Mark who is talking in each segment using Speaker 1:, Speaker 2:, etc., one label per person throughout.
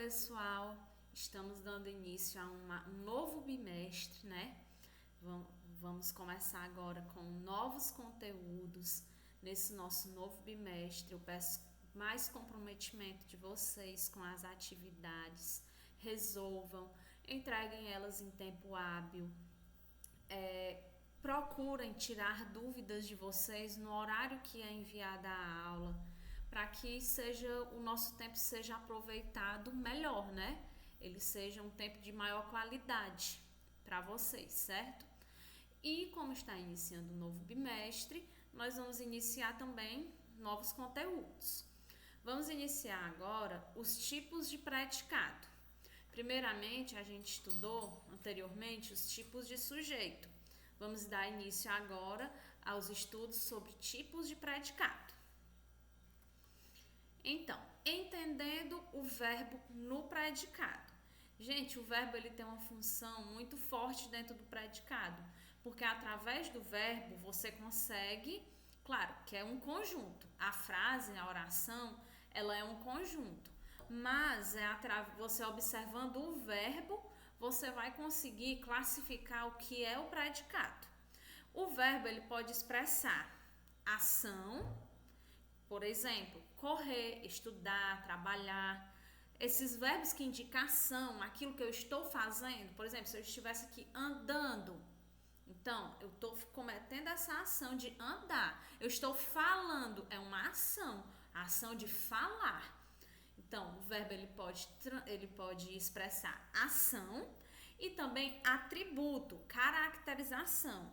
Speaker 1: pessoal, estamos dando início a um novo bimestre, né? Vamos começar agora com novos conteúdos nesse nosso novo bimestre. Eu peço mais comprometimento de vocês com as atividades, resolvam, entreguem elas em tempo hábil, procurem tirar dúvidas de vocês no horário que é enviada a aula, para que o nosso tempo seja aproveitado melhor, né? Ele seja um tempo de maior qualidade para vocês, certo? E como está iniciando um novo bimestre, nós vamos iniciar também novos conteúdos. Vamos iniciar agora os tipos de predicado. Primeiramente, a gente estudou anteriormente os tipos de sujeito. Vamos dar início agora aos estudos sobre tipos de predicado. Então, entendendo o verbo no predicado. Gente, o verbo ele tem uma função muito forte dentro do predicado, porque através do verbo você consegue, claro, que é um conjunto. A frase, a oração, ela é um conjunto, mas você observando o verbo, você vai conseguir classificar o que é o predicado. O verbo ele pode expressar ação. Por exemplo, correr, estudar, trabalhar. Esses verbos que indicam ação, aquilo que eu estou fazendo. Por exemplo, se eu estivesse aqui andando, então eu estou cometendo essa ação de andar. Eu estou falando, é uma ação, a ação de falar. Então, o verbo ele pode expressar ação e também atributo, caracterização,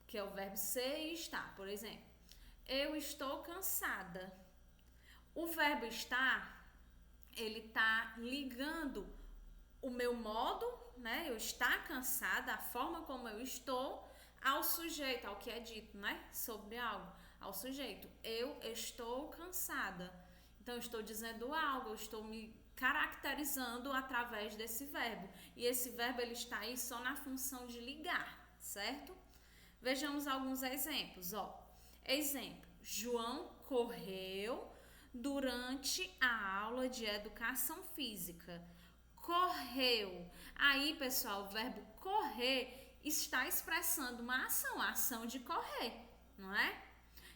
Speaker 1: que é o verbo ser e estar. Por exemplo, eu estou cansada. O verbo estar, ele está ligando o meu modo, né? Eu estar cansada, a forma como eu estou, ao sujeito, ao que é dito, né? Sobre algo, ao sujeito. Eu estou cansada. Então, eu estou dizendo algo, eu estou me caracterizando através desse verbo. E esse verbo, ele está aí só na função de ligar, certo? Vejamos alguns exemplos, ó. Exemplo, João correu durante a aula de educação física. Correu. Aí, pessoal, o verbo correr está expressando uma ação, a ação de correr, não é?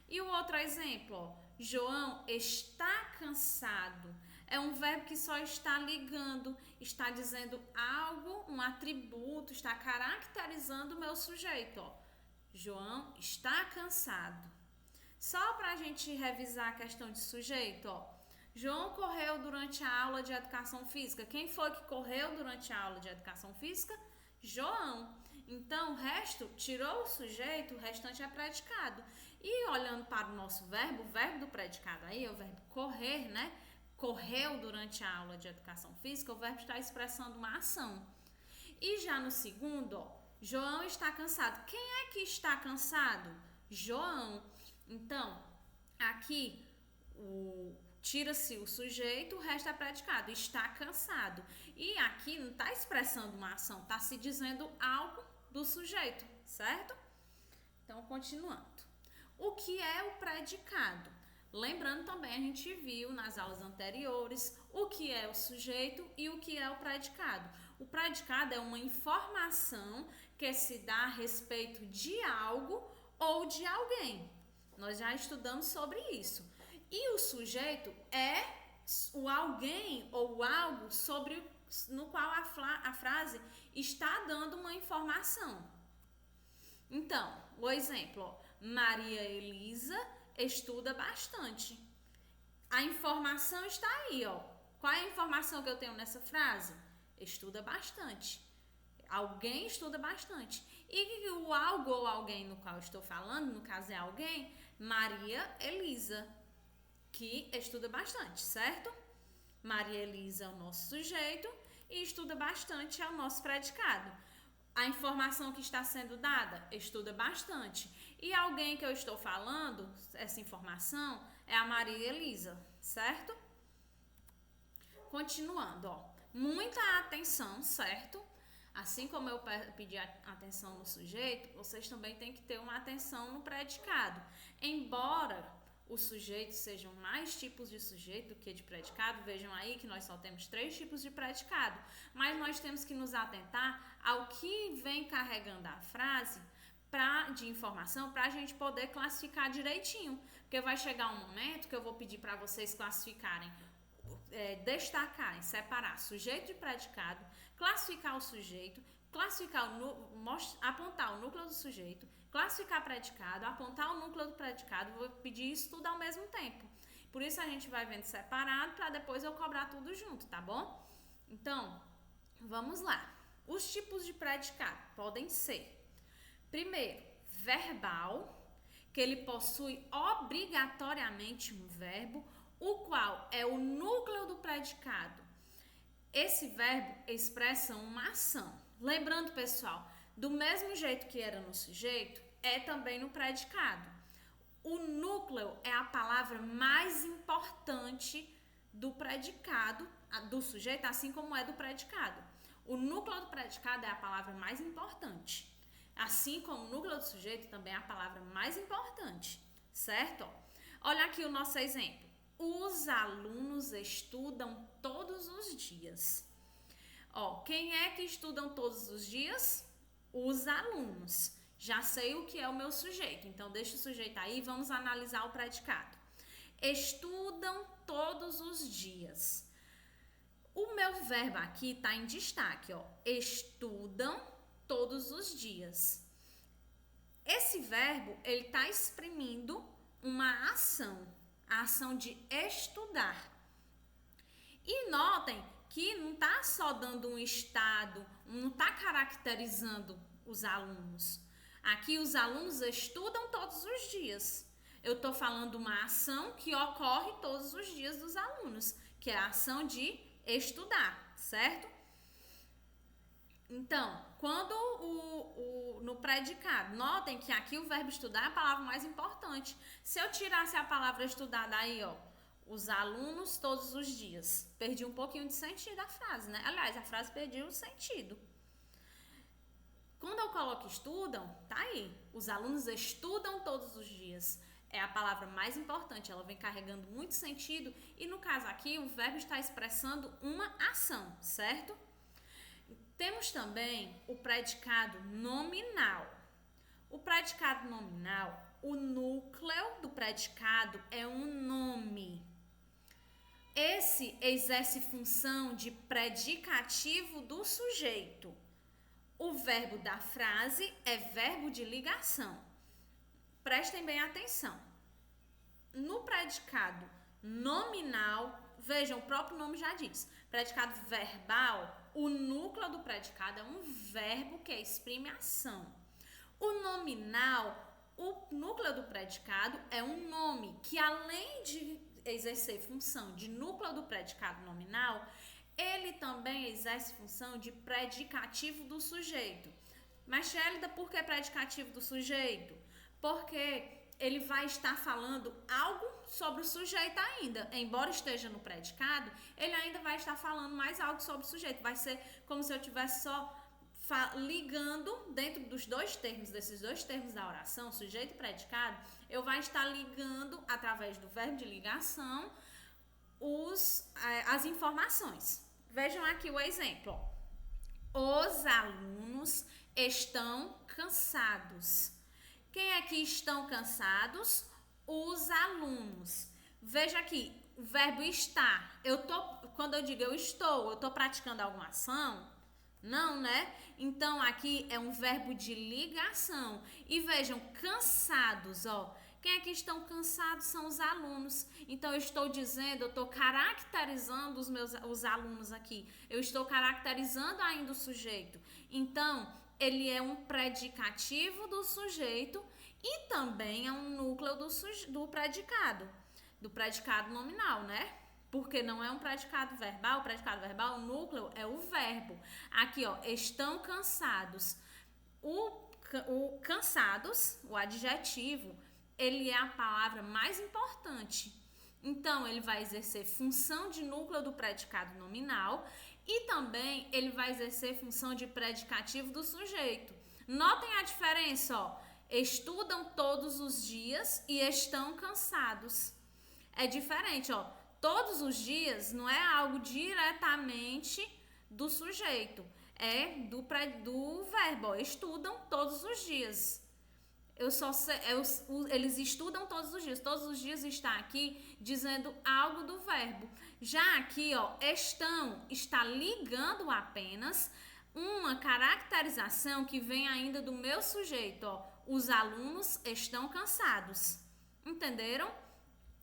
Speaker 1: E o outro exemplo, ó, João está cansado. É um verbo que só está ligando, está dizendo algo, um atributo, está caracterizando o meu sujeito, ó. João está cansado. Só para a gente revisar a questão de sujeito, ó. João correu durante a aula de educação física. Quem foi que correu durante a aula de educação física? João. Então, o resto, tirou o sujeito, o restante é predicado. E olhando para o nosso verbo, o verbo do predicado aí é o verbo correr, né? Correu durante a aula de educação física, o verbo está expressando uma ação. E já no segundo, ó, João está cansado. Quem é que está cansado? João. Então, aqui tira-se o sujeito, o resto é predicado. Está cansado. E aqui não está expressando uma ação, está se dizendo algo do sujeito, certo? Então, continuando. O que é o predicado? Lembrando também, a gente viu nas aulas anteriores o que é o sujeito e o que é o predicado. O predicado é uma informação que se dá a respeito de algo ou de alguém. Nós já estudamos sobre isso. E o sujeito é o alguém ou algo no qual a frase está dando uma informação. Então, o exemplo, ó, Maria Elisa estuda bastante. A informação está aí, ó. Qual é a informação que eu tenho nessa frase? Estuda bastante. Alguém estuda bastante. E o algo ou alguém no qual eu estou falando, no caso é alguém, Maria Elisa, que estuda bastante, certo? Maria Elisa é o nosso sujeito e estuda bastante é o nosso predicado. A informação que está sendo dada, estuda bastante. E alguém que eu estou falando, essa informação, é a Maria Elisa, certo? Continuando, ó. Muita atenção, certo? Assim como eu pedi atenção no sujeito, vocês também têm que ter uma atenção no predicado. Embora os sujeitos sejam mais tipos de sujeito do que de predicado. Vejam aí que nós só temos 3 tipos de predicado, mas nós temos que nos atentar ao que vem carregando a frase de informação para a gente poder classificar direitinho, porque vai chegar um momento que eu vou pedir para vocês classificarem, destacarem, separar sujeito de predicado, classificar o sujeito, apontar o núcleo do sujeito, classificar predicado, apontar o núcleo do predicado. Vou pedir isso tudo ao mesmo tempo. Por isso a gente vai vendo separado para depois eu cobrar tudo junto, tá bom? Então, vamos lá. Os tipos de predicado podem ser: primeiro, verbal, que ele possui obrigatoriamente um verbo, o qual é o núcleo do predicado. Esse verbo expressa uma ação. Lembrando, pessoal, do mesmo jeito que era no sujeito, é também no predicado. O núcleo é a palavra mais importante do predicado, do sujeito, assim como é do predicado. O núcleo do predicado é a palavra mais importante. Assim como o núcleo do sujeito também é a palavra mais importante, certo? Olha aqui o nosso exemplo. Os alunos estudam todos os dias. Quem é que estudam todos os dias? Os alunos. Já sei o que é o meu sujeito, então deixa o sujeito aí e vamos analisar o predicado. Estudam todos os dias. O meu verbo aqui está em destaque, estudam todos os dias. Esse verbo, ele está exprimindo uma ação, a ação de estudar. E notem que não está só dando um estado, não está caracterizando os alunos. Aqui os alunos estudam todos os dias. Eu estou falando uma ação que ocorre todos os dias dos alunos, que é a ação de estudar, certo? Então, quando no predicado, notem que aqui o verbo estudar é a palavra mais importante. Se eu tirasse a palavra estudar daí, os alunos todos os dias, perdi um pouquinho de sentido a frase, né? Aliás, a frase perdeu o sentido. Quando eu coloco estudam, tá aí. Os alunos estudam todos os dias. É a palavra mais importante, ela vem carregando muito sentido e no caso aqui o verbo está expressando uma ação, certo? Temos também o predicado nominal. O predicado nominal, o núcleo do predicado é um nome. Esse exerce função de predicativo do sujeito. O verbo da frase é verbo de ligação. Prestem bem atenção. No predicado nominal, vejam, o próprio nome já diz. Predicado verbal, o núcleo do predicado é um verbo que exprime ação. O nominal, o núcleo do predicado é um nome que, além de exercer função de núcleo do predicado nominal, ele também exerce função de predicativo do sujeito. Mas, Shélida, por que predicativo do sujeito? Porque ele vai estar falando algo sobre o sujeito ainda. Embora esteja no predicado, ele ainda vai estar falando mais algo sobre o sujeito. Vai ser como se eu estivesse só ligando dentro dos desses dois termos da oração, sujeito e predicado, eu vai estar ligando através do verbo de ligação as informações. Vejam aqui o exemplo. Os alunos estão cansados. Quem é que estão cansados? Os alunos. Veja aqui, o verbo estar. Quando eu digo eu estou praticando alguma ação? Não, né? Então, aqui é um verbo de ligação. E vejam, cansados, Quem é que estão cansados são os alunos. Então, eu estou dizendo, eu estou caracterizando os alunos aqui. Eu estou caracterizando ainda o sujeito. Então, ele é um predicativo do sujeito e também é um núcleo do predicado nominal, né? Porque não é um predicado verbal. O predicado verbal, o núcleo é o verbo. Aqui, estão cansados. O cansados, o adjetivo, ele é a palavra mais importante. Então, ele vai exercer função de núcleo do predicado nominal e também ele vai exercer função de predicativo do sujeito. Notem a diferença, estudam todos os dias e estão cansados. É diferente, ó. Todos os dias não é algo diretamente do sujeito, é do verbo, ó. Estudam todos os dias. Eles estudam todos os dias está aqui dizendo algo do verbo. Já aqui, ó, estão está ligando apenas uma caracterização que vem ainda do meu sujeito, ó. Os alunos estão cansados. Entenderam?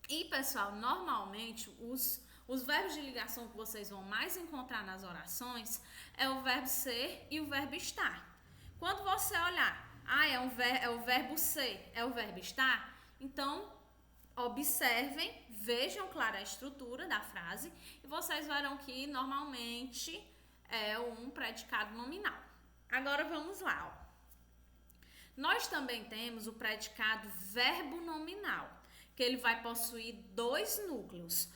Speaker 1: E, pessoal, normalmente os verbos de ligação que vocês vão mais encontrar nas orações é o verbo ser e o verbo estar. Quando você olhar, é o verbo ser, é o verbo estar, então observem, vejam clara a estrutura da frase e vocês verão que normalmente é um predicado nominal. Agora vamos lá, ó. Nós também temos o predicado verbo nominal, que ele vai possuir dois núcleos.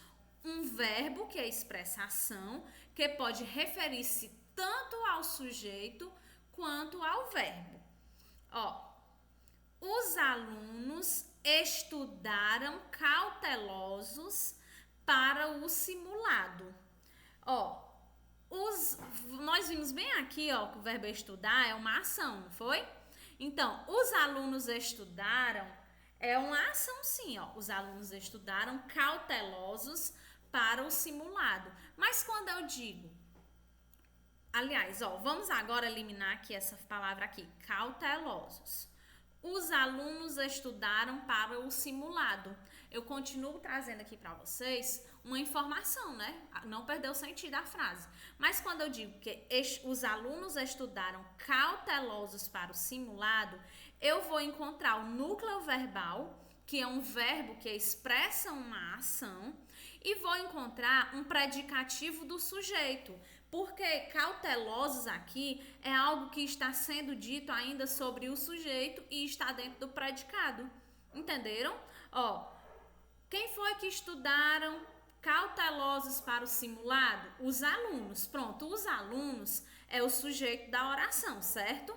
Speaker 1: Um verbo, que expressa ação, que pode referir-se tanto ao sujeito quanto ao verbo. Ó, os alunos estudaram cautelosos para o simulado. Ó, nós vimos bem aqui, ó, que o verbo estudar é uma ação, não foi? Então, os alunos estudaram é uma ação sim, ó. Os alunos estudaram cautelosos para o simulado. Mas quando eu digo, aliás, ó, vamos agora eliminar aqui essa palavra aqui, cautelosos. Os alunos estudaram para o simulado. Eu continuo trazendo aqui para vocês uma informação, né? Não perdeu o sentido da frase. Mas quando eu digo que os alunos estudaram cautelosos para o simulado, eu vou encontrar o núcleo verbal, que é um verbo que expressa uma ação, e vou encontrar um predicativo do sujeito, porque cautelosos aqui é algo que está sendo dito ainda sobre o sujeito e está dentro do predicado. Entenderam? Ó, quem foi que estudaram cautelosos para o simulado? Os alunos. Pronto, os alunos é o sujeito da oração, certo?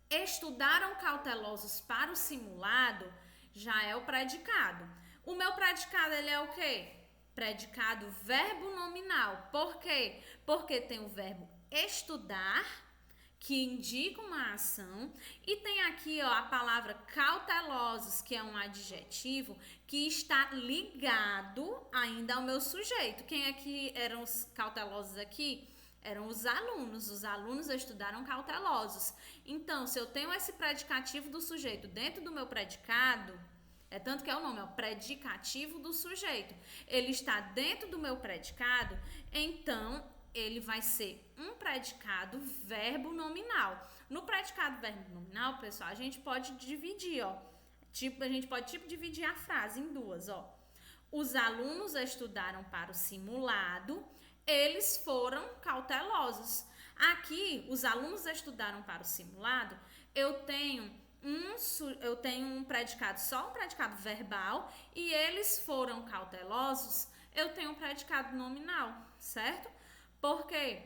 Speaker 1: Estudaram cautelosos para o simulado já é o predicado. O meu predicado, ele é o quê? Predicado verbo nominal. Por quê? Porque tem o verbo estudar, que indica uma ação, e tem aqui, ó, a palavra cautelosos, que é um adjetivo que está ligado ainda ao meu sujeito. Quem é que eram os cautelosos aqui? Eram os alunos. Os alunos estudaram cautelosos. Então, se eu tenho esse predicativo do sujeito dentro do meu predicado, é tanto que é o nome, é o predicativo do sujeito. Ele está dentro do meu predicado, então ele vai ser um predicado verbo nominal. No predicado verbo nominal, pessoal, a gente pode dividir, ó. A gente pode dividir a frase em duas, ó. Os alunos estudaram para o simulado, eles foram cautelosos. Aqui, os alunos estudaram para o simulado, eu tenho um predicado, só um predicado verbal, e eles foram cautelosos, eu tenho um predicado nominal, certo? Porque,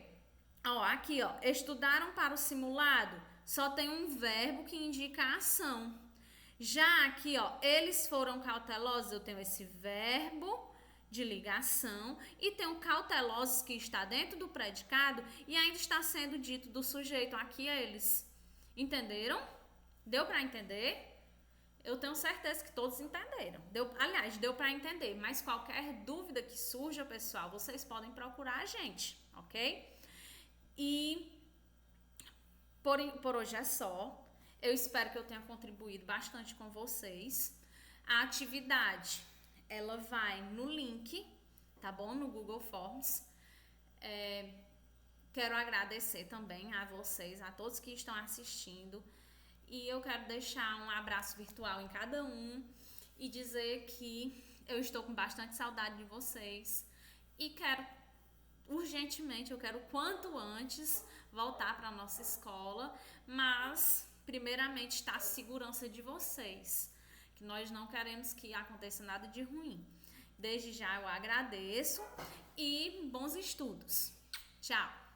Speaker 1: ó, aqui, ó, estudaram para o simulado, só tem um verbo que indica a ação. Já aqui, ó, eles foram cautelosos, eu tenho esse verbo de ligação e tenho cautelosos que está dentro do predicado e ainda está sendo dito do sujeito aqui a eles. Entenderam? Deu para entender? Eu tenho certeza que todos entenderam. Aliás, deu para entender, mas qualquer dúvida que surja, pessoal, vocês podem procurar a gente, ok? E por hoje é só. Eu espero que eu tenha contribuído bastante com vocês. A atividade, ela vai no link, tá bom? No Google Forms. Quero agradecer também a vocês, a todos que estão assistindo. E eu quero deixar um abraço virtual em cada um e dizer que eu estou com bastante saudade de vocês. E urgentemente, eu quero quanto antes voltar para a nossa escola, mas primeiramente está a segurança de vocês, que nós não queremos que aconteça nada de ruim. Desde já eu agradeço e bons estudos. Tchau!